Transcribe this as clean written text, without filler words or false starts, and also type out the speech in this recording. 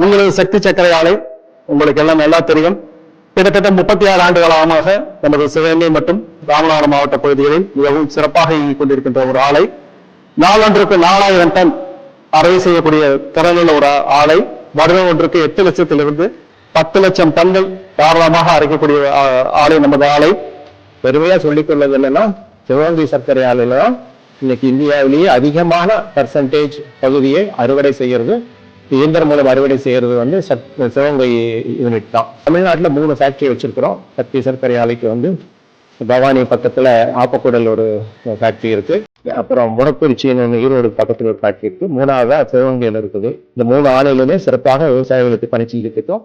உங்களது சக்தி சர்க்கரை ஆலை உங்களுக்கு எல்லாம் நல்லா தெரியும். கிட்டத்தட்ட 36 ஆண்டு காலமாக நமது சிவகங்கை மற்றும் ராமநாதபுரம் மாவட்ட பகுதிகளில் மிகவும் சிறப்பாக இயங்கிக் கொண்டிருக்கின்ற ஒரு ஆலை. நாளொன்றுக்கு 4000 டன் அறுவை செய்யக்கூடிய திறனுள்ள ஒரு ஆலை. வருடம் ஒன்றுக்கு 8 லட்சத்திலிருந்து 10 லட்சம் டன்கள் தாராளமாக அரைக்கக்கூடிய ஆலை நமது ஆலை. பெருமையா சொல்லிக் கொள்வது என்னன்னா, சிவகங்கை சர்க்கரை ஆலையில தான் இன்னைக்கு இந்தியாவிலேயே அதிகமான பர்சன்டேஜ் பகுதியை அறுவடை செய்யறது, இயந்திரம் மூலம் அறுவடை செய்யறது வந்து சிவகங்கை யூனிட் தான். தமிழ்நாட்டில் 3 ஃபேக்டரி வச்சிருக்கிறோம். சக்தி சர்க்கரை ஆலைக்கு பவானி பக்கத்துல ஆப்பக்கூடல் ஒரு ஃபேக்டரி இருக்கு. அப்புறம் முடக்குறிச்சி ஈரோடு பக்கத்துல ஒரு ஃபேக்டரி இருக்கு. 3ஆவதா சிவகங்கையில இருக்குது. இந்த 3 ஆலைகளுமே சிறப்பாக விவசாயிகளுக்கு பணி செஞ்சுட்டு இருக்கோம்.